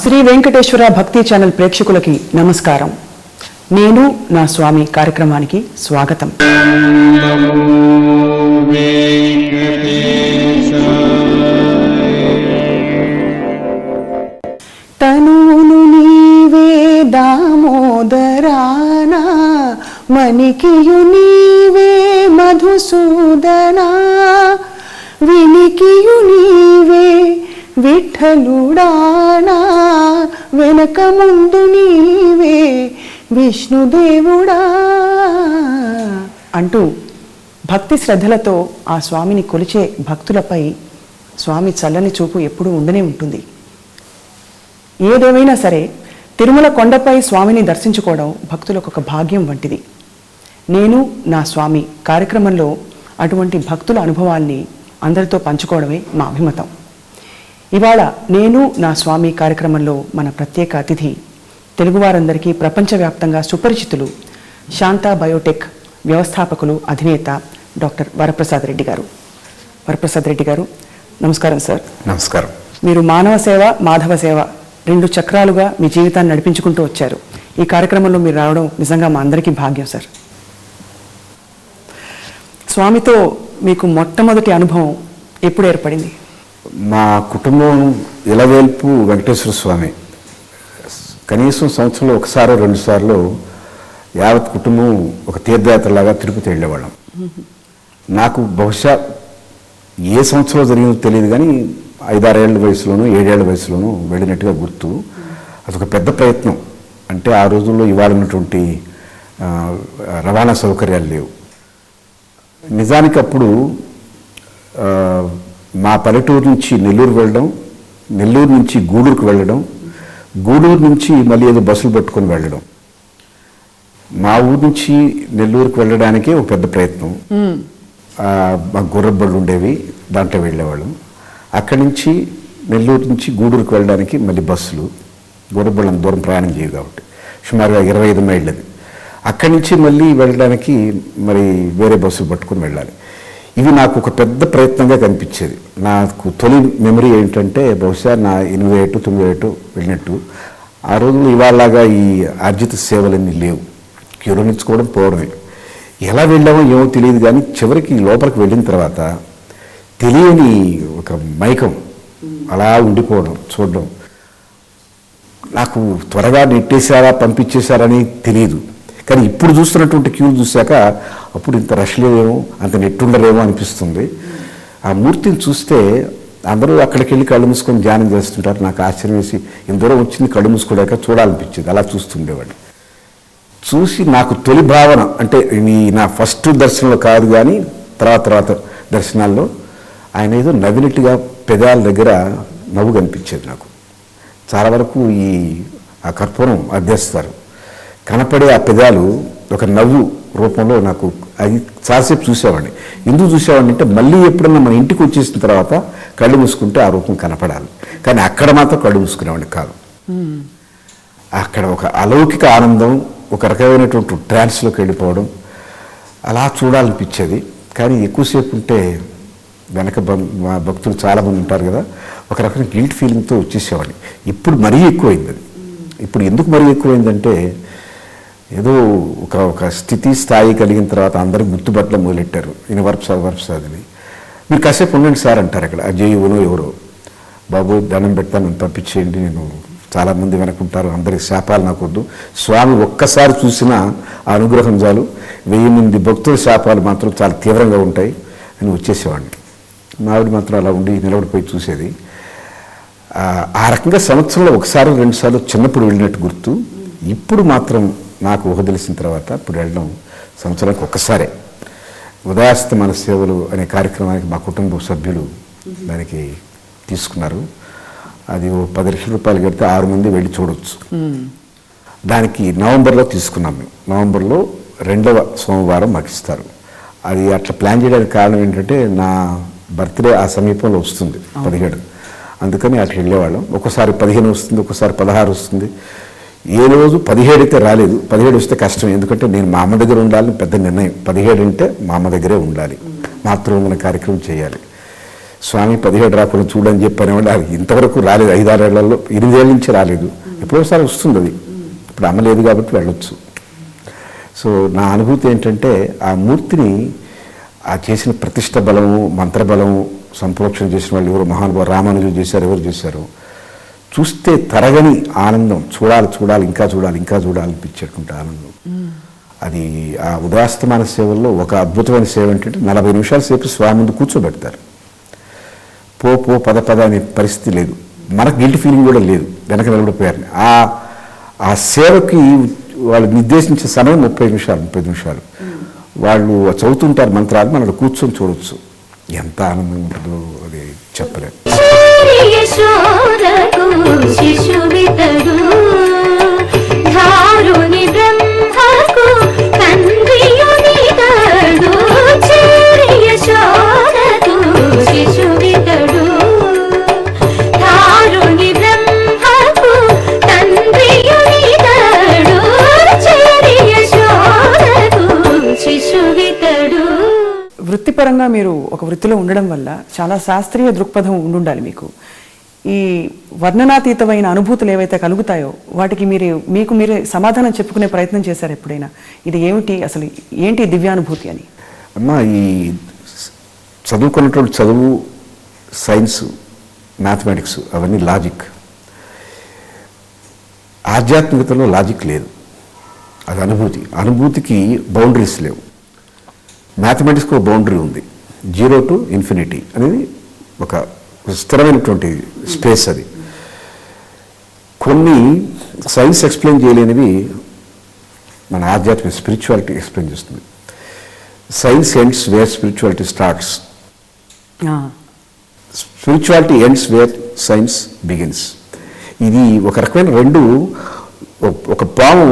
శ్రీ వెంకటేశ్వర భక్తి ఛానల్ ప్రేక్షకులకి నమస్కారం. నేను నా స్వామి కార్యక్రమానికి స్వాగతం. తనువును నీవే దామోదరానా, మణికియు నీవే మధుసూదనా, వినికియు నీవే విఠలుడానా, వెనక ముందు నీవే విష్ణుదేవుడా అంటూ భక్తి శ్రద్ధలతో ఆ స్వామిని కొలిచే భక్తులపై స్వామి చల్లని చూపు ఎప్పుడూ ఉండనే ఉంటుంది. ఏదేమైనా సరే తిరుమల కొండపై స్వామిని దర్శించుకోవడం భక్తులకు ఒక భాగ్యం వంటిది. నేను నా స్వామి కార్యక్రమంలో అటువంటి భక్తుల అనుభవాల్ని అందరితో పంచుకోవడమే మా అభిమతం. ఇవాళ నేను నా స్వామి కార్యక్రమంలో మన ప్రత్యేక అతిథి తెలుగువారందరికీ ప్రపంచవ్యాప్తంగా సుపరిచితులు, శాంతా బయోటెక్ వ్యవస్థాపకులు, అధినేత డాక్టర్ వరప్రసాద్ రెడ్డి గారు. వరప్రసాద్ రెడ్డి గారు నమస్కారం సార్. నమస్కారం. మీరు మానవ సేవ, మాధవ సేవ 2 చక్రాలుగా మీ జీవితాన్ని నడిపించుకుంటూ వచ్చారు. ఈ కార్యక్రమంలో మీరు రావడం నిజంగా మా అందరికీ భాగ్యం సార్. స్వామితో మీకు మొట్టమొదటి అనుభవం ఎప్పుడు ఏర్పడింది? మా కుటుంబం ఇలవేల్పు వెంకటేశ్వర స్వామి. కనీసం సంవత్సరంలో 1-2 సార్లు యావత్ కుటుంబం ఒక తీర్థయాత్రలాగా తిరుపతి వెళ్ళేవాళ్ళం. నాకు బహుశా ఏ సంవత్సరంలో జరిగిందో తెలియదు, కానీ 5-6 ఏళ్ల వయసులోనూ 7 ఏళ్ల వయసులోనూ వెళ్ళినట్టుగా గుర్తు. అదొక పెద్ద ప్రయత్నం. అంటే ఆ రోజుల్లో ఇవాళ ఉన్నటువంటి రవాణా సౌకర్యాలు లేవు. నిజానికి అప్పుడు మా పల్లెటూరు నుంచి నెల్లూరు వెళ్ళడం, నెల్లూరు నుంచి గూడూరుకు వెళ్ళడం, గూడూరు నుంచి మళ్ళీ ఏదో బస్సులు పట్టుకొని వెళ్ళడం. మా ఊరు నుంచి నెల్లూరుకు వెళ్ళడానికే ఒక పెద్ద ప్రయత్నం. మా గుర్రబళ్ళు ఉండేవి, దాంట్లో వెళ్ళేవాళ్ళం. అక్కడి నుంచి నెల్లూరు నుంచి గూడూరుకు వెళ్ళడానికి మళ్ళీ బస్సులు, గుర్రబళ్ళు అంత దూరం ప్రయాణం చేయవు కాబట్టి సుమారుగా 25 మైళ్ళది. అక్కడి నుంచి మళ్ళీ వెళ్ళడానికి మరి వేరే బస్సులు పట్టుకొని వెళ్ళాలి. ఇవి నాకు ఒక పెద్ద ప్రయత్నంగా కనిపించేది. నాకు తొలి మెమరీ ఏంటంటే బహుశా నా 8-9 వెళ్ళినట్టు. ఆ రోజుల్లో ఇవాళలాగా ఈ ఆర్జిత సేవలన్నీ లేవు. క్యూలో నిల్చుకోవడం, పోవడమే. ఎలా వెళ్ళామో ఏమో తెలియదు, కానీ చివరికి లోపలికి వెళ్ళిన తర్వాత తెలియని ఒక మైకం అలా ఉండిపోవడం, చూడడం. నాకు త్వరగా నెట్టేశారా పంపించేశారని తెలియదు, కానీ ఇప్పుడు చూస్తున్నటువంటి క్యూ చూశాక అప్పుడు ఇంత రష్ లేవేమో, అంత నెట్టుండలేమో అనిపిస్తుంది. ఆ మూర్తిని చూస్తే అందరూ అక్కడికి వెళ్ళి కళ్ళు మూసుకొని ధ్యానం చేస్తుంటారు. నాకు ఆశ్చర్యం వేసి ఇంత దూరం వచ్చింది కళ్ళు మూసుకోలేక చూడాలనిపించింది. అలా చూస్తుండేవాడిని. చూసి నాకు తొలి భావన అంటే నా ఫస్ట్ దర్శనంలో కాదు, కానీ తర్వాత దర్శనాల్లో ఆయన ఏదో నవ్వినట్టుగా పెదాల దగ్గర నవ్వు కనిపించేది నాకు. చాలా వరకు ఆ కర్పూరం అద్దెస్తారు, కనపడే ఆ పెదాలు ఒక నవ్వు రూపంలో నాకు అది చాలాసేపు చూసేవాడిని. ఎందుకు చూసేవాడిని అంటే మళ్ళీ ఎప్పుడన్నా మన ఇంటికి వచ్చేసిన తర్వాత కళ్ళు మూసుకుంటే ఆ రూపం కనపడాలి, కానీ అక్కడ మాత్రం కళ్ళు మూసుకునేవాడిని కాదు. అక్కడ ఒక అలౌకిక ఆనందం, ఒక రకమైనటువంటి ట్రాన్స్లోకి వెళ్ళిపోవడం, అలా చూడాలనిపించేది. కానీ ఎక్కువసేపు ఉంటే వెనక భక్తులు చాలామంది ఉంటారు కదా, ఒక రకమైన గిల్ట్ ఫీలింగ్తో వచ్చేసేవాడిని. ఇప్పుడు మరీ ఎక్కువైంది అది. ఇప్పుడు ఎందుకు మరీ ఎక్కువైందంటే ఏదో ఒక స్థితి స్థాయి కలిగిన తర్వాత అందరూ గుర్తుపట్టడం మొదలెట్టారు. ఈయన వరప్రసాద్ని. మీరు కాసేపు ఉండండి సార్ అంటారు అక్కడ. అజయ్యనో ఎవరో, బాబు దండం పెడతాను నన్ను పంపించేయండి, నేను చాలామంది వెనకుంటారు, అందరికి శాపాలు నాకొద్దు, స్వామి ఒక్కసారి చూసినా ఆ అనుగ్రహం చాలు, 1000 మంది భక్తుల శాపాలు మాత్రం చాలా తీవ్రంగా ఉంటాయి అని వచ్చేసేవాడిని. మా ఆవిడ మాత్రం అలా ఉండి నిలబడిపోయి చూసేది. ఆ రకంగా సంవత్సరంలో 1-2 సార్లు చిన్నప్పుడు వెళ్ళినట్టు గుర్తు. ఇప్పుడు మాత్రం నాకు ఊహ తెలిసిన తర్వాత ఇప్పుడు వెళ్ళడం సంవత్సరానికి ఒక్కసారే. ఉదయాస్తమాన సేవలు అనే కార్యక్రమానికి మా కుటుంబ సభ్యులు దానికి తీసుకున్నారు. అది ఓ 10 లక్షల రూపాయలు కడితే 6 మంది వెళ్ళి చూడవచ్చు. దానికి నవంబర్లో తీసుకున్నాం మేము. నవంబర్లో 2వ సోమవారం మాకు ఇస్తారు. అది అట్లా ప్లాన్ చేయడానికి కారణం ఏంటంటే నా బర్త్డే ఆ సమీపంలో వస్తుంది 17. అందుకని అట్లా వెళ్ళేవాళ్ళం. ఒక్కోసారి 15 వస్తుంది, ఒక్కోసారి 16 వస్తుంది. ఏ రోజు 17 అయితే రాలేదు. 17 వస్తే కష్టం, ఎందుకంటే నేను మా అమ్మ దగ్గర ఉండాలని పెద్ద నిర్ణయం. 17 అంటే మా అమ్మ దగ్గరే ఉండాలి, మాతృవందన కార్యక్రమం చేయాలి. స్వామి 17 రాకుండా చూడని చెప్పనేవాళ్ళు. అది ఇంతవరకు రాలేదు. 5-6 ఏళ్లలో 8 ఏళ్ళ నుంచి రాలేదు. ఎప్పుడోసారి వస్తుంది అది. ఇప్పుడు అమ్మ లేదు కాబట్టి వెళ్ళొచ్చు. సో నా అనుభూతి ఏంటంటే ఆ మూర్తిని ఆ చేసిన ప్రతిష్ట బలము, మంత్రబలము, సంప్రోక్షణ చేసిన వాళ్ళు ఎవరు మహానుభావులు, రామానుజులు చేశారు, ఎవరు చేశారు, చూస్తే తరగని ఆనందం. చూడాలి, ఇంకా చూడాలి అనిపించేటువంటి ఆనందం. అది ఆ ఉదయాస్తమాన సేవల్లో ఒక అద్భుతమైన సేవ ఏంటంటే 40 నిమిషాల సేపు స్వామి ముందు కూర్చోబెడతారు. పో పద అనే పరిస్థితి లేదు. మనకు గిల్ట్ ఫీలింగ్ కూడా లేదు వెనక నిలబడిపోయారని. ఆ సేవకి వాళ్ళు నిర్దేశించే సమయం 35 నిమిషాలు. వాళ్ళు చదువుతుంటారు మంత్రాలు, మనం కూర్చొని చూడొచ్చు. ఎంత ఆనందంగా ఉంటుందో అది చెప్పలేము. వృత్తిపరంగా మీరు ఒక వృత్తిలో ఉండడం వల్ల చాలా శాస్త్రీయ దృక్పథం ఉండాలి మీకు. ఈ వర్ణనాతీతమైన అనుభూతులు ఏవైతే కలుగుతాయో వాటికి మీకు మీరే సమాధానం చెప్పుకునే ప్రయత్నం చేశారు ఎప్పుడైనా? ఇది ఏమిటి, అసలు ఏంటి దివ్యానుభూతి అని? అమ్మా, ఈ చదువుకున్నటువంటి చదువు, సైన్స్, మ్యాథమెటిక్స్ అవన్నీ లాజిక్. ఆధ్యాత్మికతలో లాజిక్ లేదు, అది అనుభూతి. అనుభూతికి బౌండరీస్ లేవు. మ్యాథమెటిక్స్కి ఒక బౌండరీ ఉంది, 0 to ఇన్ఫినిటీ అనేది ఒక స్థిరమైనటువంటి స్పేస్. అది కొన్ని సైన్స్ ఎక్స్ప్లెయిన్ చేయలేనివి మన ఆధ్యాత్మిక స్పిరిచువాలిటీ ఎక్స్ప్లెయిన్ చేస్తుంది. Science ends where spirituality starts, spirituality ends where science begins. ఇది ఒక రకమైన రెండు, ఒక పాము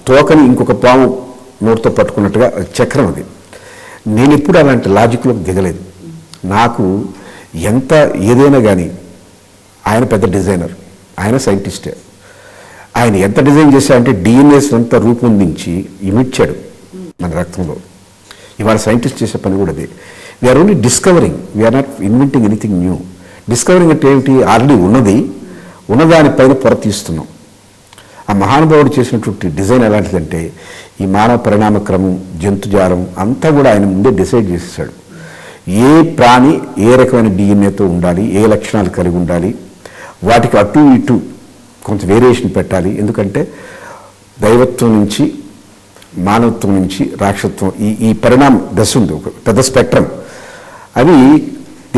తోకని ఇంకొక పాము నోటితో పట్టుకున్నట్టుగా చక్రం అది. నేను ఎప్పుడు అలాంటి లాజిక్లోకి దిగలేదు. నాకు ఎంత ఏదైనా కానీ, ఆయన పెద్ద డిజైనర్, ఆయన సైంటిస్టే. ఆయన ఎంత డిజైన్ చేశారంటే డిఎన్ఏస్ అంతా రూపొందించి ఇమిడ్చాడు మన రక్తంలో. ఇవాళ సైంటిస్ట్ చేసే పని కూడా అదే. We're only discovering, we're not inventing anything new. Discovering అంటే ఏమిటి? ఆల్రెడీ ఉన్నదానిపైన పొర తీస్తున్నాం. ఆ మహానుభావుడు చేసినటువంటి డిజైన్ ఎలాంటిదంటే, ఈ మానవ పరిణామ క్రమం, జంతుజాలం అంతా కూడా ఆయన ముందే డిసైడ్ చేసేసాడు. ఏ ప్రాణి ఏ రకమైన డిఎన్ఏతో ఉండాలి, ఏ లక్షణాలు కలిగి ఉండాలి, వాటికి అటు ఇటు కొంత వేరియేషన్ పెట్టాలి. ఎందుకంటే దైవత్వం నుంచి మానవత్వం నుంచి రాక్షసత్వం, ఈ పరిణామ దశ ఉంది, ఒక పెద్ద స్పెక్ట్రమ్. అవి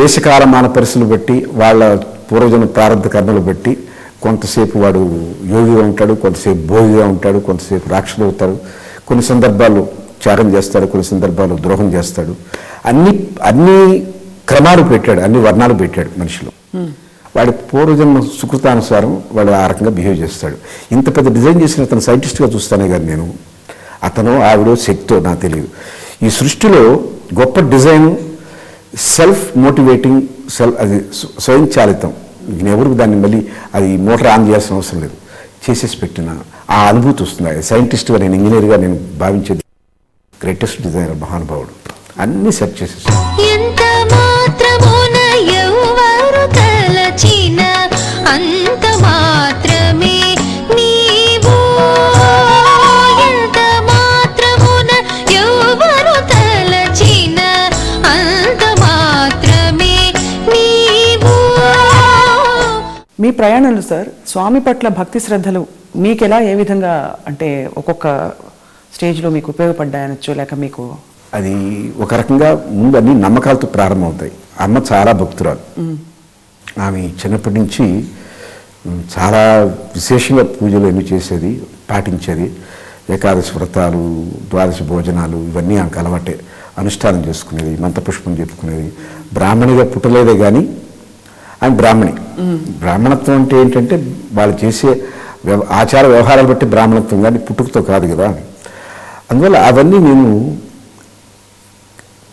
దేశకాలమాన పరిస్థితులు బట్టి, వాళ్ళ పూర్వజన్మ ప్రారంభ కర్మలు బట్టి కొంతసేపు వాడు యోగిగా ఉంటాడు, కొంతసేపు భోగిగా ఉంటాడు, కొంతసేపు రాక్షసుడు అవుతాడు, కొన్ని సందర్భాలు త్యాగం చేస్తాడు, కొన్ని సందర్భాలు ద్రోహం చేస్తాడు. అన్ని క్రమాలు పెట్టాడు, అన్ని వర్ణాలు పెట్టాడు మనిషిలో. వాడి పూర్వజన్మ సుకృతానుసారం వాడు ఆ రకంగా బిహేవ్ చేస్తాడు. ఇంత పెద్ద డిజైన్ చేసిన అతను సైంటిస్ట్గా చూస్తానే కానీ నేను, అతను ఆవిడో శక్తో నాకు తెలియదు. ఈ సృష్టిలో గొప్ప డిజైన్ సెల్ఫ్ మోటివేటింగ్, అది స్వయంచాలితం. ఎవరికి దాన్ని మళ్ళీ అది మోటార్ ఆన్ చేయాల్సిన అవసరం లేదు, చేసేసి పెట్టిన ఆ అనుభూతి వస్తుంది. సైంటిస్ట్గా నేను, ఇంజనీర్గా నేను భావించేది గ్రేటెస్ట్ డిజైనర్ మహానుభావుడు. అన్నీ సెట్ చేసేసాడు. మీ ప్రయాణంలో సార్ స్వామి పట్ల భక్తి శ్రద్ధలు మీకు ఎలా, ఏ విధంగా, అంటే ఒక్కొక్క స్టేజ్లో మీకు ఉపయోగపడ్డాయనొచ్చు, లేక మీకు? అది ఒక రకంగా ముందు అన్ని నమ్మకాలతో ప్రారంభమవుతాయి. అమ్మ చాలా భక్తురాలు. ఆమె చిన్నప్పటి నుంచి చాలా విశేషంగా పూజలు ఏమి చేసేది, పాటించేది. ఏకాదశి వ్రతాలు, ద్వాదశి భోజనాలు ఇవన్నీ ఆమెకు అలవాటే. అనుష్ఠానం చేసుకునేది, మంత్రపుష్పం చెప్పుకునేది. బ్రాహ్మణిగా పుట్టలేదే కానీ ఆమె బ్రాహ్మణి. బ్రాహ్మణత్వం అంటే ఏంటంటే వాళ్ళు చేసే ఆచార వ్యవహారాలు బట్టి బ్రాహ్మణత్వం, కానీ పుట్టుకతో కాదు కదా. అందువల్ల అవన్నీ నేను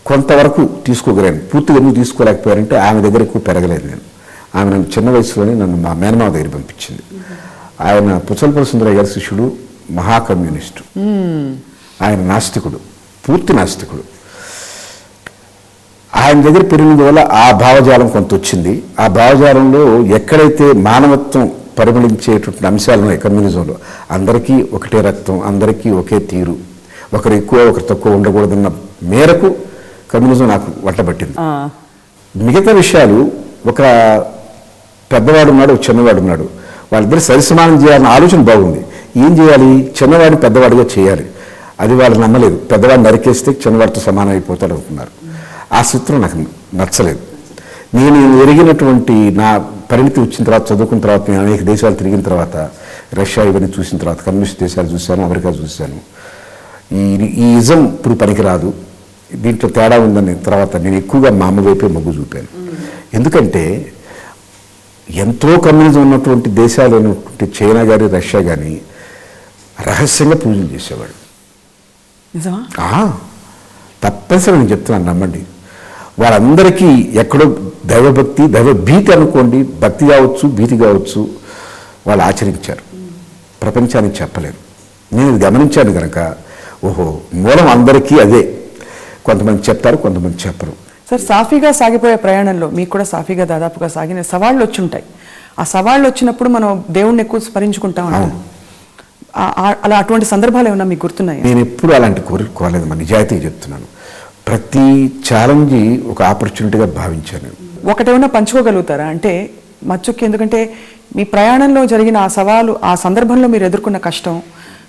కొంతవరకు తీసుకోగలిగాను. పూర్తిగా ఎందుకు తీసుకోలేకపోయారంటే ఆమె దగ్గర ఎక్కువ పెరగలేదు నేను. ఆమె నన్ను చిన్న వయసులోనే నన్ను మా మేనమావ దగ్గర పంపించింది. ఆయన పుచ్చలపల్లి సుందరయ్య గారి శిష్యుడు, మహా కమ్యూనిస్టు. ఆయన నాస్తికుడు, పూర్తి నాస్తికుడు. ఆయన దగ్గర పెరిగినందువల్ల ఆ భావజాలం కొంత వచ్చింది. ఆ భావజాలంలో ఎక్కడైతే మానవత్వం పరిమళించేటువంటి అంశాలు ఉన్నాయి కమ్యూనిజంలో, అందరికీ ఒకటే రక్తం, అందరికీ ఒకే తీరు, ఒకరు ఎక్కువ ఒకరు తక్కువ ఉండకూడదన్న మేరకు కమ్యూనిజం నాకు వట్టబట్టింది. మిగతా విషయాలు, ఒక పెద్దవాడు ఉన్నాడు, ఒక చిన్నవాడు ఉన్నాడు, వాళ్ళిద్దరు సరిసమానం చేయాలన్న ఆలోచన బాగుంది. ఏం చేయాలి? చిన్నవాడిని పెద్దవాడిగా చేయాలి. అది వాళ్ళు నమ్మలేదు. పెద్దవాడిని నరికేస్తే చిన్నవాడితో సమానం అయిపోతాడు అనుకున్నారు. ఆ సూత్రం నాకు నచ్చలేదు. నేను ఎరిగినటువంటి నా పరిణితి వచ్చిన తర్వాత, చదువుకున్న తర్వాత, నేను అనేక దేశాలు తిరిగిన తర్వాత, రష్యా ఇవన్నీ చూసిన తర్వాత, కమ్యూనిస్ట్ దేశాలు చూశాను, అమెరికా చూశాను. ఈ ఇజం ఇప్పుడు పనికిరాదు, దీంట్లో తేడా ఉందని తర్వాత నేను ఎక్కువగా మా అమ్మ వైపే మొగ్గు చూపాను. ఎందుకంటే ఎంతో కమ్యూనిజం ఉన్నటువంటి దేశాలు అయినటువంటి చైనా కానీ, రష్యా కానీ రహస్యంగా పూజలు చేసేవాడు. తప్పనిసరి నేను చెప్తున్నాను, నమ్మండి. వాళ్ళందరికీ ఎక్కడో దైవభక్తి, దైవభీతి అనుకోండి, భక్తి కావచ్చు, భీతి కావచ్చు, వాళ్ళు ఆచరించారు. ప్రపంచానికి చెప్పలేరు. నేను ఇది గమనించాను కనుక, ఓహో, మూలం అందరికీ అదే. కొంతమంది చెప్తారు, కొంతమంది చెప్పరు. సార్, సాఫీగా సాగిపోయే ప్రయాణంలో మీకు కూడా సాఫీగా దాదాపుగా సాగిన సవాళ్ళు వచ్చి ఉంటాయి. ఆ సవాళ్ళు వచ్చినప్పుడు మనం దేవుణ్ణి ఎక్కువ స్మరించుకుంటాం. అలా అటువంటి సందర్భాలు ఏమన్నా మీకు గుర్తున్నాయి? నేను ఎప్పుడు అలాంటి కోరలేదు, మా నిజాయితీగా చెప్తున్నాను. ప్రతి ఛాలెంజ్ ఒక ఆపర్చునిటీగా భావించాను. ఒకటేమన్నా పంచుకోగలుగుతారా? అంటే మచ్చుక్కి, ఎందుకంటే మీ ప్రయాణంలో జరిగిన ఆ సవాలు, ఆ సందర్భంలో మీరు ఎదుర్కొన్న కష్టం,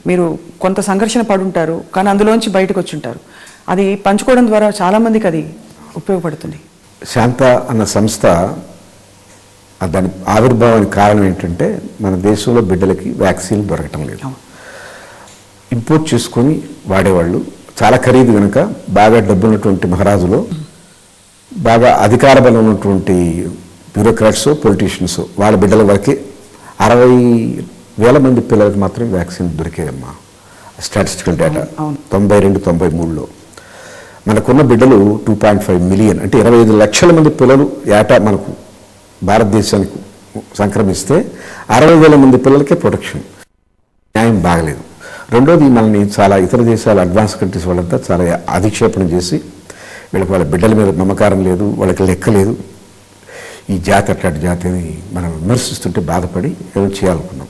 మీరు కొంత సంఘర్షణ పడుంటారు, కానీ అందులోంచి బయటకు వచ్చి ఉంటారు. అది పంచుకోవడం ద్వారా చాలామందికి అది ఉపయోగపడుతుంది. శాంత అన్న సంస్థ దాని ఆవిర్భావానికి కారణం ఏంటంటే, మన దేశంలో బిడ్డలకి వ్యాక్సిన్ దొరకటం లేదు. ఇంపోర్ట్ చేసుకొని వాడేవాళ్ళు, చాలా ఖరీదు కనుక. బాగా డబ్బున్నటువంటి మహారాజులో, బాగా అధికార బలం ఉన్నటువంటి బ్యూరోక్రాట్స్, పొలిటీషియన్స్, వాళ్ళ బిడ్డల వరకే 60,000 మంది పిల్లలకు మాత్రం వ్యాక్సిన్ దొరికేదమ్మా. స్టాటిస్టికల్ డేటా 92-93లో. మనకున్న బిడ్డలు 2.5 మిలియన్, అంటే 25 లక్షల మంది పిల్లలు ఏటా మనకు భారతదేశానికి సంక్రమిస్తే 60,000 మంది పిల్లలకే ప్రొటెక్షన్. న్యాయం బాగలేదు. రెండోది, మనల్ని చాలా ఇతర దేశాల అడ్వాన్స్ కంట్రీస్ వాళ్ళంతా చాలా అధిక్షేపణ చేసి, వీళ్ళకి వాళ్ళ బిడ్డల మీద మమకారం లేదు, వాళ్ళకి లెక్క లేదు, ఈ జాతి అట్లాంటి జాతి అని మనం విమర్శిస్తుంటే బాధపడి ఏదో చేయాలనుకున్నాం.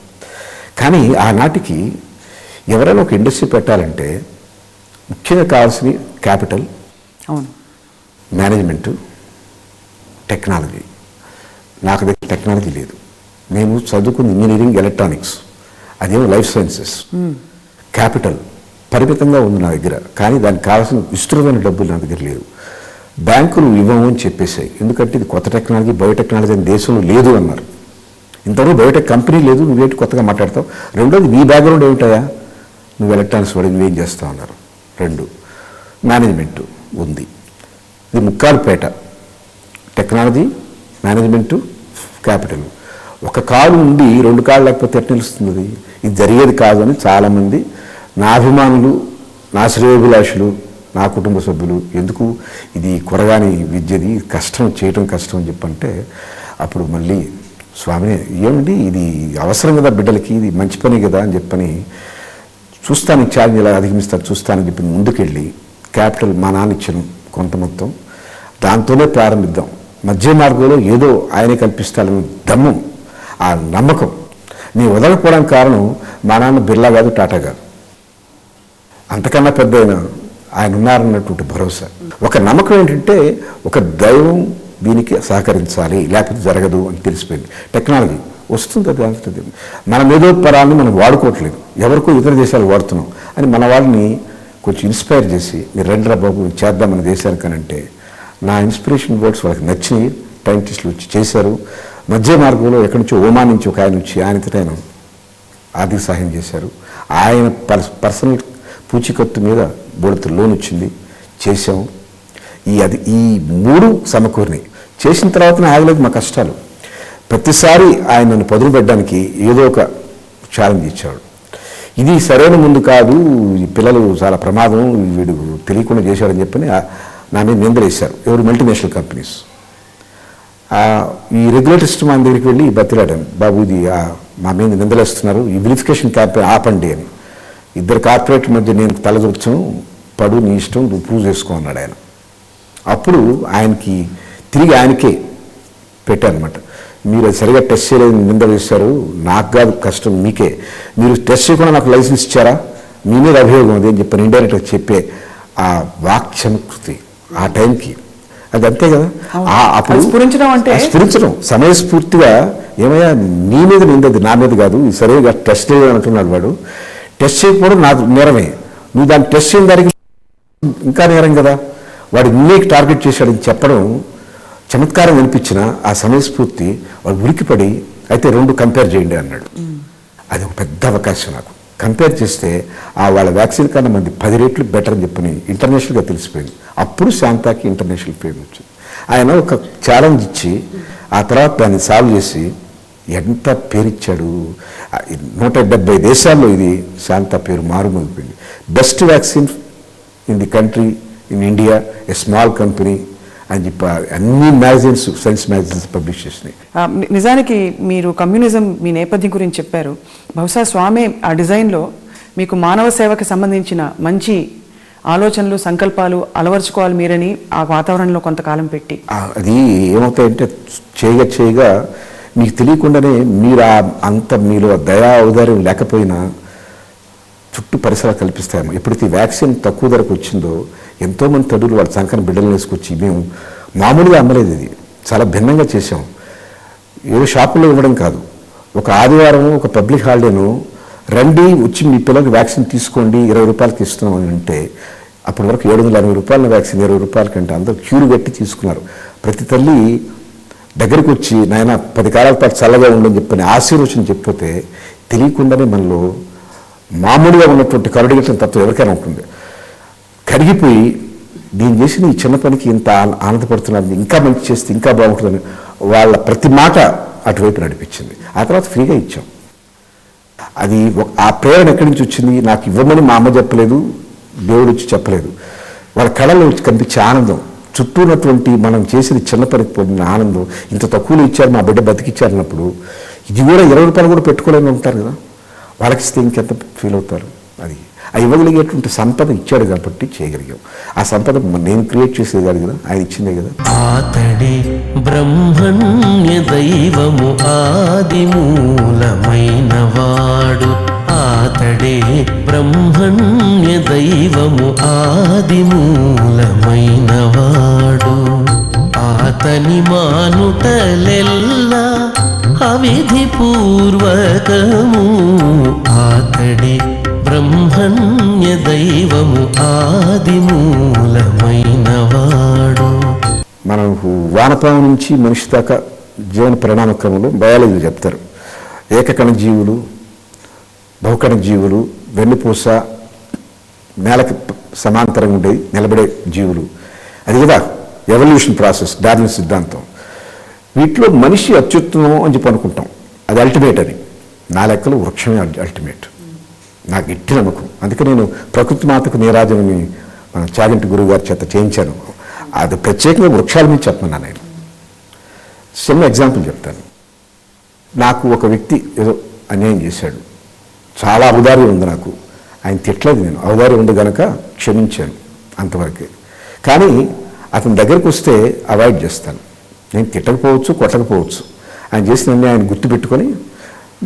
కానీ ఆనాటికి ఎవరైనా ఒక ఇండస్ట్రీ పెట్టాలంటే ముఖ్యంగా కావాల్సిన క్యాపిటల్, అవును, మేనేజ్మెంటు, టెక్నాలజీ. నాకు దగ్గర టెక్నాలజీ లేదు. నేను చదువుకున్న ఇంజనీరింగ్, ఎలక్ట్రానిక్స్, అదేమో లైఫ్ సైన్సెస్. క్యాపిటల్ పరిమితంగా ఉంది నా దగ్గర, కానీ దానికి కావాల్సిన విస్తృతమైన డబ్బులు నా దగ్గర లేవు. బ్యాంకులు ఇవ్వము అని చెప్పేసాయి. ఎందుకంటే ఇది కొత్త టెక్నాలజీ, బయోటెక్నాలజీ అని దేశంలో లేదు అన్నారు. ఇంతవరకు బయోటెక్ కంపెనీ లేదు, నువ్వేంటి కొత్తగా మాట్లాడతావు. రెండోది, నీ బ్యాక్గ్రౌండ్ ఏమిటాయా, నువ్వు ఎలక్ట్రానిక్స్ వాడి, నువ్వేం చేస్తావు అన్నారు. 2, మేనేజ్మెంటు ఉంది. ఇది ముక్కాలుపేట. Technology, management, capital. ఒక కాలు ఉండి 2 కాళ్ళు లేకపోతే ఎట్లా నిలుస్తుంది? ఇది జరిగేది కాదు అని చాలామంది నా అభిమానులు, నా శ్రేయోభిలాషులు, నా కుటుంబ సభ్యులు, ఎందుకు ఇది కొరగాని విద్యది, కష్టం, చేయటం కష్టం అని చెప్పంటే, అప్పుడు మళ్ళీ స్వామి ఏమండి ఇది అవసరం కదా బిడ్డలకి, ఇది మంచి పని కదా అని చెప్పని, చూస్తాను ఛాలెంజ్ ఎలా అధిగమిస్తాను చూస్తానని చెప్పి ముందుకెళ్ళి క్యాపిటల్ మా నాన్న ఇచ్చిన కొంత మొత్తం, దాంతోనే ప్రారంభిద్దాం, మధ్య మార్గంలో ఏదో ఆయనే కల్పిస్తాడని దమ్మం, ఆ నమ్మకం. నీ వదలకపోవడానికి కారణం మా నాన్న బిర్లా కాదు, టాటా కాదు, అంతకన్నా పెద్ద ఆయన ఉన్నారన్నటువంటి భరోసా. ఒక నమ్మకం ఏంటంటే, ఒక దైవం దీనికి సహకరించాలి, లేకపోతే జరగదు అని తెలిసిపోయింది. టెక్నాలజీ వస్తుంది, అది అంతది. మన మేధోపరాన్ని మనం వాడుకోవట్లేదు, ఎవరికో ఇతర దేశాలు వాడుతున్నాం అని మన వాళ్ళని కొంచెం ఇన్స్పైర్ చేసి, మీరు రెండ్రా బాబు చేద్దాం మన దేశానికని అంటే, నా ఇన్స్పిరేషన్ వర్డ్స్ వాళ్ళకి నచ్చినాయి. సైంటిస్టులు వచ్చి చేశారు. మధ్య మార్గంలో ఎక్కడి నుంచో ఓమాన్ నుంచి ఒక ఆయన వచ్చి ఆయనతోనే ఆర్థిక సహాయం చేశారు. ఆయన పర్సనల్ పూచికత్తు మీద బోడితో లోన్ వచ్చింది, చేసాము. ఈ 3 సమకూరినాయి. చేసిన తర్వాత ఆగలేదు మా కష్టాలు. ప్రతిసారి ఆయన నన్ను పదును పెట్టడానికి ఏదో ఒక ఛాలెంజ్ ఇచ్చాడు. ఇది సరైన ముందు కాదు, ఈ పిల్లలు చాలా ప్రమాదం, వీడు తెలియకుండా చేశాడని చెప్పని నా మీద నిందలు వేశారు. ఎవరు? Multinational companies. ఈ రెగ్యులేటర్ సిస్టమ్ ఆయన దగ్గరికి వెళ్ళి బతిలాడాను, బాబు ఇది మా మీద నిందలేస్తున్నారు, ఈ వెరిఫికేషన్ క్యాంపెయిన్ ఆపండి అని. ఇద్దరు కార్పొరేట్ మధ్య నేను తలదూర్చను, పడు నీ ఇష్టం, నువ్వు ప్రూవ్ చేసుకో అన్నాడు ఆయన. అప్పుడు ఆయనకి తిరిగి ఆయనకే పెట్టాను అనమాట. మీరు అది సరిగా టెస్ట్ చేయలేదు, నింద వేశారు, నాకు కాదు కష్టం మీకే, మీరు టెస్ట్ చేయకుండా నాకు లైసెన్స్ ఇచ్చారా, మీ మీద అభియోగం అది అని చెప్పాను. ఇండైరెక్ట్గా చెప్పే ఆ వాక్చమకృతి ఆ టైంకి అది అంతే కదా. అప్పుడు స్ఫురించడం సమయస్ఫూర్తిగా, ఏమయ్యా నీ మీద నిందది, నా మీద కాదు, ఇది సరిగా టెస్ట్ చేయడం అంటున్నాడు వాడు. టెస్ట్ చేయకపోవడం నా నేరమే, నువ్వు దాన్ని టెస్ట్ చేయని దానికి ఇంకా నేరం కదా, వాడు నీకు టార్గెట్ చేశాడని చెప్పడం చమత్కారం అనిపించిన ఆ సమయస్ఫూర్తి వాడు ఉరికిపడి, అయితే రెండు కంపేర్ చేయండి అన్నాడు. అది ఒక పెద్ద అవకాశం నాకు. కంపేర్ చేస్తే వాళ్ళ వ్యాక్సిన్ కన్నా మంది 10 రెట్లు బెటర్ అని చెప్పని ఇంటర్నేషనల్గా తెలిసిపోయింది. అప్పుడు శాంతాకి ఇంటర్నేషనల్ ఫేమ్ వచ్చింది. ఆయన ఒక ఛాలెంజ్ ఇచ్చి ఆ తర్వాత దాన్ని సాల్వ్ చేసి ఎంత పేరిచ్చాడు. 170 దేశాల్లో ఇది శాంతా పేరు మారుమోగిపోయింది. Best vaccine in the country, in India, a small company అని చెప్పి అన్ని మ్యాగజైన్స్, సైన్స్ మ్యాగజైన్స్ పబ్లిష్ చేసినాయి. నిజానికి మీరు కమ్యూనిజం మీ నేపథ్యం గురించి చెప్పారు. బహుశా స్వామి ఆ డిజైన్లో మీకు మానవ సేవకి సంబంధించిన మంచి ఆలోచనలు, సంకల్పాలు అలవర్చుకోవాలి మీరని ఆ వాతావరణంలో కొంతకాలం పెట్టి, అది ఏమవుతాయంటే చేయగా మీకు తెలియకుండానే మీరు అంత మీలో దయా ఔదార్యం లేకపోయినా చుట్టూ పరిసరాలు కల్పిస్తాయేమో. ఎప్పుడైతే వ్యాక్సిన్ తక్కువ ధరకు వచ్చిందో ఎంతోమంది తల్లులు వాళ్ళ సంకన బిడ్డలను వేసుకొచ్చి, మేము మామూలుగా అమ్మలేదు, ఇది చాలా భిన్నంగా చేసాం. ఏదో షాపుల్లో ఇవ్వడం కాదు, ఒక ఆదివారం ఒక పబ్లిక్ హాలిడేను రండి వచ్చి మీ పిల్లలకి వ్యాక్సిన్ తీసుకోండి, 20 రూపాయలకి ఇస్తున్నాం అని అంటే, అప్పటి వరకు 780 రూపాయల వ్యాక్సిన్ 20 రూపాయల కంటే అందరూ క్యూరు కట్టి తీసుకున్నారు. ప్రతి తల్లి దగ్గరికి వచ్చి నాయన 10 కాలాల పాటు చల్లగా ఉండని చెప్పని ఆశీర్వచనం చెప్పితే తెలియకుండానే మనలో మామూలుగా ఉన్నటువంటి కరుడిగట్టిన తత్వం ఎవరికైనా ఉంటుంది. కరిగిపోయి దీన్ని చేసిన ఈ చిన్న పనికి ఇంత ఆనందపడుతున్నారు, ఇంకా మంచి చేస్తే ఇంకా బాగుంటుందని వాళ్ళ ప్రతి మాట అటువైపు నడిపించింది. ఆ తర్వాత ఫ్రీగా ఇచ్చాం. అది ఆ ప్రేరణ ఎక్కడి నుంచి వచ్చింది? నాకు ఇవ్వమని మా అమ్మ చెప్పలేదు, దేవుడు వచ్చి చెప్పలేదు. వాళ్ళ కళలో వచ్చి కనిపించే ఆనందం, చుట్టూ ఉన్నటువంటి మనం చేసిన చిన్న పనికి పొందిన ఆనందం, ఇంత తక్కువలో ఇచ్చారు మా బిడ్డ బతికిచ్చారన్నప్పుడు, ఇది కూడా 20 రూపాయలు కూడా పెట్టుకోలేని ఉంటారు కదా, వాళ్ళకిస్తే ఇంకెంత ఫీల్ అవుతారు. అది ఇవ్వగలిగేటువంటి సంపద ఇచ్చాడు కాబట్టి చేయగలిగాం. ఆ సంపద నేను క్రియేట్ చేసేది కాదు కదా, ఆయన ఇచ్చిందే కదా. ఆతడే బ్రహ్మణ్య దైవము ఆది మూలమైన వాడు, ఆతడే బ్రహ్మణ్య దైవము ఆది మూలమైన వాడు, ఆతని మానుటలెల్లా అవిధి పూర్వకము, ఆతడే బ్రహ్మణ్య దైవము ఆది మూలమైన వాడు. మనం వానపాము నుంచి మనిషి దాకా జీవన పరిణామక్రమంలో బయాలజీ చెప్తారు. ఏకకణ జీవులు, బహుకణ జీవులు, వెన్నుపూస, నేలకి సమాంతరంగా ఉండేది నిలబడే జీవులు, అది కదా ఎవల్యూషన్ ప్రాసెస్, డార్విన్ సిద్ధాంతం. వీటిలో మనిషి అత్యుత్తమం అని చెప్పి అనుకుంటాం, అది అల్టిమేట్ అని. నా లెక్కలో వృక్షమే అల్టిమేట్, నాకు గట్టి నమ్మకం. అందుకే నేను ప్రకృతి మాతకు నీరాజనని మన చాగంటి గురువు గారి చేత చేయించాను. అది ప్రత్యేకంగా వృక్షాల మీద చెప్పమన్నాను. నేను చిన్న ఎగ్జాంపుల్ చెప్తాను. నాకు ఒక వ్యక్తి ఏదో అన్యాయం చేశాడు, చాలా ఔదార్యం ఉంది నాకు, ఆయన తిట్టలేదు, నేను ఔదార్యం ఉంది కనుక క్షమించాను అంతవరకే. కానీ అతని దగ్గరికి వస్తే అవాయిడ్ చేస్తాను. నేను తిట్టకపోవచ్చు, కొట్టకపోవచ్చు, ఆయన చేసిన అన్యాయాన్ని గుర్తుపెట్టుకొని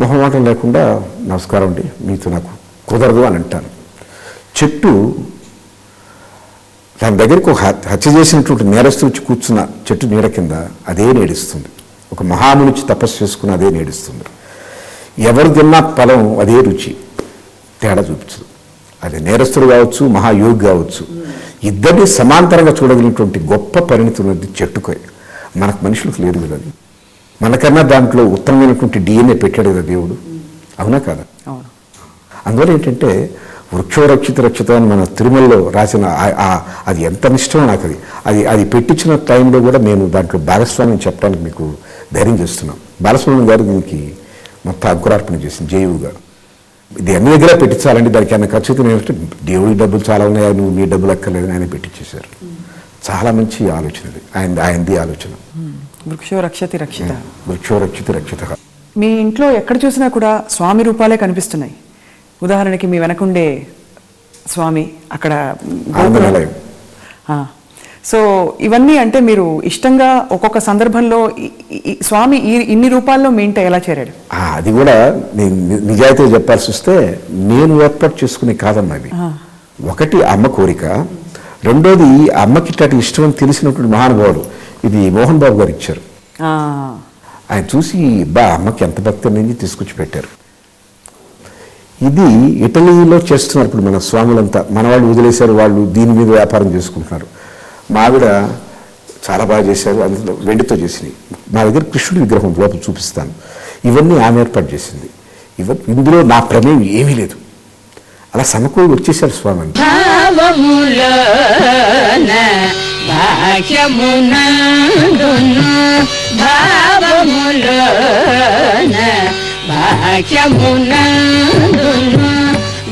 మొహమాటం లేకుండా నమస్కారం అండి, మీతో నాకు కుదరదు అని అంటాను. చెట్టు దాని దగ్గరికి ఒక హత్య చేసినటువంటి నేరస్తు వచ్చి కూర్చున్న చెట్టు నీడ కింద అదే నేడిస్తుంది. ఒక మహాముని వచ్చి తపస్సు చేసుకుని అదే నేడిస్తుంది. ఎవరు తిన్నా ఫలం అదే రుచి, తేడా చూపించదు. అది నేరస్తుడు కావచ్చు, మహాయోగి కావచ్చు, ఇద్దరిని సమాంతరంగా చూడగలిగినటువంటి గొప్ప పరిణితి ఉన్నది చెట్టుకే. మనకు మనుషులకు లేదు కదా. అది మనకన్నా దాంట్లో ఉత్తమమైనటువంటి DNA పెట్టాడు కదా దేవుడు, అవునా కాదా? అందువల్ల ఏంటంటే వృక్షో రక్షిత రక్షిత అని మన తిరుమలలో రాసిన అది ఎంత నిష్టమో నాకు. అది పెట్టించిన టైంలో కూడా నేను దాంట్లో భాగస్వామ్యం చెప్పడానికి మీకు ధైర్యం చేస్తున్నాను. బాలసుబ్రహ్మణ్యం గారు దీనికి మొత్తం అంకురార్పణ చేసింది జేయుగా. ఇది అన్ని దగ్గర పెట్టించాలండి, దానికి అన్న ఖర్చు అయితే ఏంటంటే దేవుడి డబ్బులు చాలా ఉన్నాయి, నువ్వు నీ డబ్బులు ఎక్కర్లేదని ఆయన పెట్టించేశారు. చాలా మంచి ఆలోచన ఇది, ఆయనది ఆలోచన. వృక్షో రక్షతి రక్షిత. వృక్షో రక్షిత రక్షిత. మీ ఇంట్లో ఎక్కడ చూసినా కూడా స్వామి రూపాలే కనిపిస్తున్నాయి. ఉదాహరణకి మీ వెనకుండే స్వామి, అక్కడ ఆనందనిలయం. సో ఇవన్నీ అంటే మీరు ఇష్టంగా ఒక్కొక్క సందర్భంలో స్వామి ఇన్ని రూపాల్లో మీ ఇంట ఎలా చేరాడు? అది కూడా నేను నిజాయితీగా చెప్పాల్సి వస్తే నేను ఏర్పాటు చేసుకునే కాదమ్మా ఇవి. ఒకటి అమ్మ కోరిక, రెండోది అమ్మకి ఇట్లాంటి ఇష్టం అని తెలిసినటువంటి మహానుభావుడు ఇది మోహన్ బాబు గారు ఇచ్చారు. ఆయన చూసి అమ్మకి ఎంత భక్తి అనేది తీసుకొచ్చి పెట్టారు. ఇది ఇటలీలో చేస్తున్నారు ఇప్పుడు మన స్వాములంతా, మన వాళ్ళు వదిలేశారు, వాళ్ళు దీని మీద వ్యాపారం చేసుకుంటున్నారు. మా ఆవిడ చాలా బాగా చేశారు, అందులో వెండితో చేసినవి. మా దగ్గర కృష్ణుడి విగ్రహం లోపల చూపిస్తాను. ఇవన్నీ ఆమె ఏర్పాటు చేసింది. ఇందులో నా ప్రమేయం ఏమీ లేదు. అలా సమకూరి వచ్చేసారు స్వామి అంతా.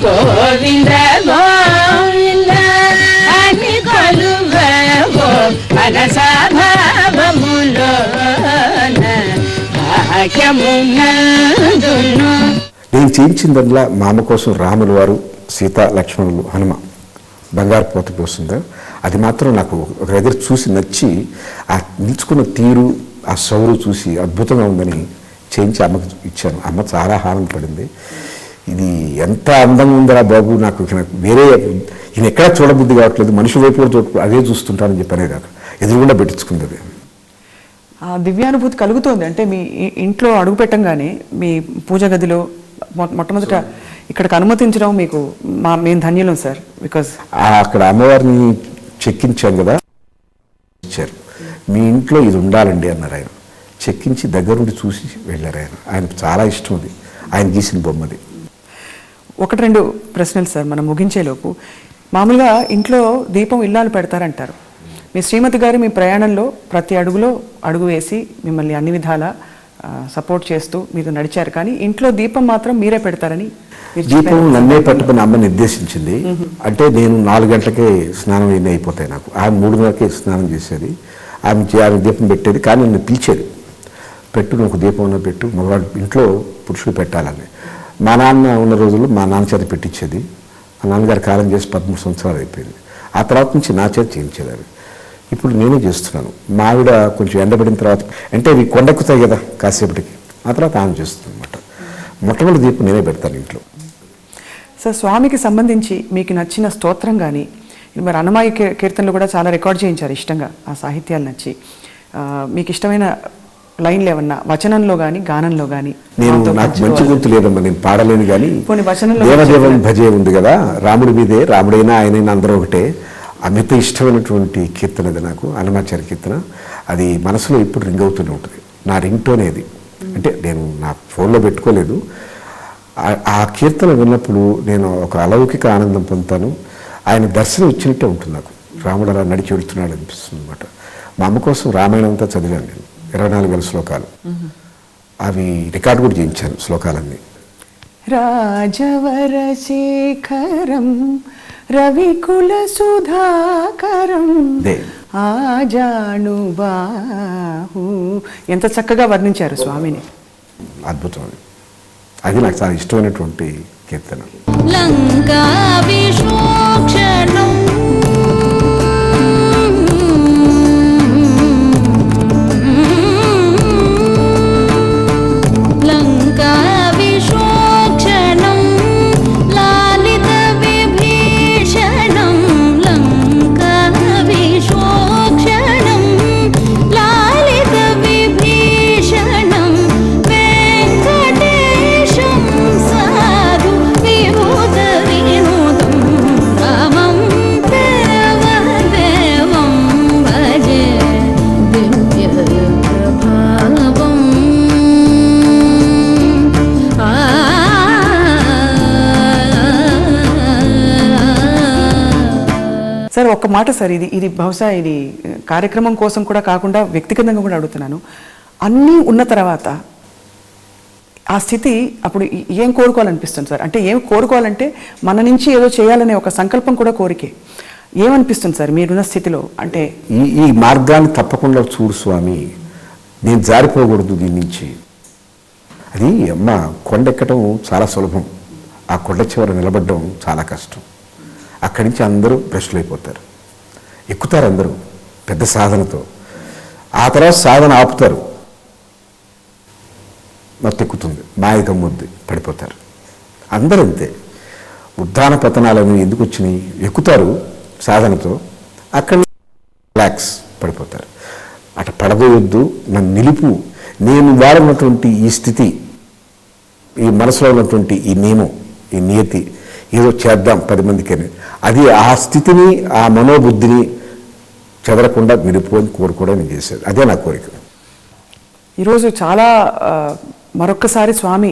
గోవింద గోవింద అని కొలువో మనసాభావములో భాగ్యమునందును. నేను చేయించిందల్లా మా అమ్మ కోసం రాముల వారు, సీత, లక్ష్మణులు, హనుమ బంగారు పోత పోస్తుందా, అది మాత్రం నాకు ఒక దగ్గర చూసి నచ్చి ఆ నిల్చుకున్న తీరు, ఆ సౌరు చూసి అద్భుతంగా ఉందని చేయించి అమ్మకు ఇచ్చాను. అమ్మ చాలా ఆనందపడింది. ఇది ఎంత అందంగా ఉందిరా బాబు, నాకు వేరే ఈయన ఎక్కడా చూడబుద్ధి కావట్లేదు, మనిషి వైపు కూడా అదే చూస్తుంటానని చెప్పనే కాదు, ఎదురుగుండా పెట్టించుకుంది. అది ఆ దివ్యానుభూతి కలుగుతోంది. అంటే మీ ఇంట్లో అడుగు పెట్టంగానే మీ పూజ గదిలో మొట్టమొదట ఇక్కడికి అనుమతించడం మీకు మేము ధన్యులం సార్. బికాజ్ అక్కడ అమ్మవారిని చెక్కించాం కదా, ఇచ్చారు. మీ ఇంట్లో ఇది ఉండాలండి అన్నారు ఆయన. చెక్కించి దగ్గరుండి చూసి వెళ్ళారు ఆయన. ఆయనకు చాలా ఇష్టం అది, ఆయన గీసిన బొమ్మది. ఒకటి రెండు ప్రశ్నలు సార్ మనం ముగించేలోపు. మామూలుగా ఇంట్లో దీపం ఇల్లాలు పెడతారంటారు. మీ శ్రీమతి గారు మీ ప్రయాణంలో ప్రతి అడుగులో అడుగు వేసి మిమ్మల్ని అన్ని విధాలా సపోర్ట్ చేస్తూ మీరు నడిచారు, కానీ ఇంట్లో దీపం మాత్రం మీరే పెడతారని. దీపం నన్నే పట్టుకుని అమ్మ నిర్దేశించింది. అంటే నేను 4 గంటలకే స్నానం అయిపోతాయి నాకు. ఆమె 3:30కే స్నానం చేసేది. ఆమె దీపం పెట్టేది, కానీ నన్ను పిలిచేది, పెట్టు నువ్వు దీపం పెట్టు, మగవాడు ఇంట్లో పురుషుడు పెట్టాలని. మా నాన్న ఉన్న రోజుల్లో మా నాన్న చేత పెట్టించేది. మా నాన్నగారు కాలం చేసి 13 సంవత్సరాలు అయిపోయింది. ఆ తర్వాత నుంచి నా చేత చేయించేది అవి. ఇప్పుడు నేనే చేస్తున్నాను. మా ఆవిడ కొంచెం ఎండబడిన తర్వాత, అంటే ఇవి కొండెక్కుతాయి కదా కాసేపటికి, ఆ తర్వాత ఆమె చేస్తుంది అనమాట. మొట్టమొదటి దీపం నేనే పెడతాను ఇంట్లో. సార్, స్వామికి సంబంధించి మీకు నచ్చిన స్తోత్రం కానీ, మరి అన్నమాయి కీర్తనలు కూడా చాలా రికార్డ్ చేయించారు ఇష్టంగా, ఆ సాహిత్యాలు నచ్చి. మీకు ఇష్టమైన లైన్లు ఏమన్నా వచనంలో కానీ గానంలో కానీ? నాకు మంచి గుర్తు లేదమ్మా, నేను పాడలేను. కానీ వచనంలో దేవదేవం భజే ఉంది కదా, రాముడి మీదే, రాముడైనా ఆయనైనా అందరూ ఒకటే. అమిత ఇష్టమైనటువంటి కీర్తన అది నాకు, అన్నమాచార్య కీర్తన. అది మనసులో ఇప్పుడు రింగ్ అవుతూనే ఉంటుంది. నా రింగ్ టోన్ అది. అంటే నేను నా ఫోన్లో పెట్టుకోలేదు. ఆ కీర్తన విన్నప్పుడు నేను ఒక అలౌకిక ఆనందం పొందుతాను. ఆయన దర్శనం ఇచ్చినట్టే ఉంటుంది నాకు. రాముడు అలా నడిచి వెళుతున్నాడు అనిపిస్తుంది అనమాట. మా అమ్మ కోసం రామాయణం అంతా చదివాను నేను, 24,000 శ్లోకాలు. అవి రికార్డు కూడా చేయించాను శ్లోకాలన్నీ. రాజవరశేఖరం రవికుల సుధాకరం ఆజానుబాహు, ఎంత చక్కగా వర్ణించారు స్వామిని. అద్భుతం. అది నాకు చాలా ఇష్టమైనటువంటి కీర్తన. లంకా విశోక్షణం సార్, ఒక్క మాట సార్, ఇది బహుశా ఇది కార్యక్రమం కోసం కూడా కాకుండా వ్యక్తిగతంగా కూడా అడుగుతున్నాను. అన్నీ ఉన్న తర్వాత ఆ స్థితి అప్పుడు ఏం కోరుకోవాలనిపిస్తుంది సార్? అంటే ఏం కోరుకోవాలంటే మన నుంచి ఏదో చేయాలనే ఒక సంకల్పం కూడా కోరికే. ఏమనిపిస్తుంది సార్ మీరున్న స్థితిలో? అంటే ఈ మార్గాన్ని తప్పకుండా చూడు స్వామి, నేను జారిపోకూడదు దీని నుంచి. అది అమ్మ, కొండెక్కడం చాలా సులభం, ఆ కొండ చివర నిలబడడం చాలా కష్టం. అక్కడి నుంచి అందరూ భ్రష్టులు అయిపోతారు. ఎక్కుతారు అందరూ పెద్ద సాధనతో, ఆ తర్వాత సాధన ఆపుతారు, మత్తెక్కుతుంది, మాయ కమ్ముద్ది, పడిపోతారు. అందరూ అంతే. ఉద్దాన పతనాలను ఎందుకు వచ్చినాయి? ఎక్కుతారు సాధనతో, అక్కడ రిలాక్స్, పడిపోతారు. అటు పడబోయొద్దు, నన్ను నిలుపు. నేను వాడినటువంటి ఈ స్థితి, ఈ మనసులో ఉన్నటువంటి ఈ నియమం, ఈ నియతి, ఏదో చేద్దాం 10 మందికని, అది ఆ స్థితిని, ఆ మనోబుద్ధిని చెదరకుండా నిలుపు అని కోరుకోవడం నేను చేసేది. అదే నా కోరిక. ఈరోజు చాలా మరొక్కసారి స్వామి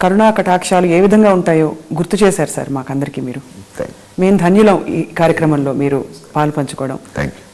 కరుణా కటాక్షాలు ఏ విధంగా ఉంటాయో గుర్తు చేశారు సార్ మాకందరికీ మీరు. మేము ధన్యులం ఈ కార్యక్రమంలో మీరు పాలు పంచుకోవడం. Thank you.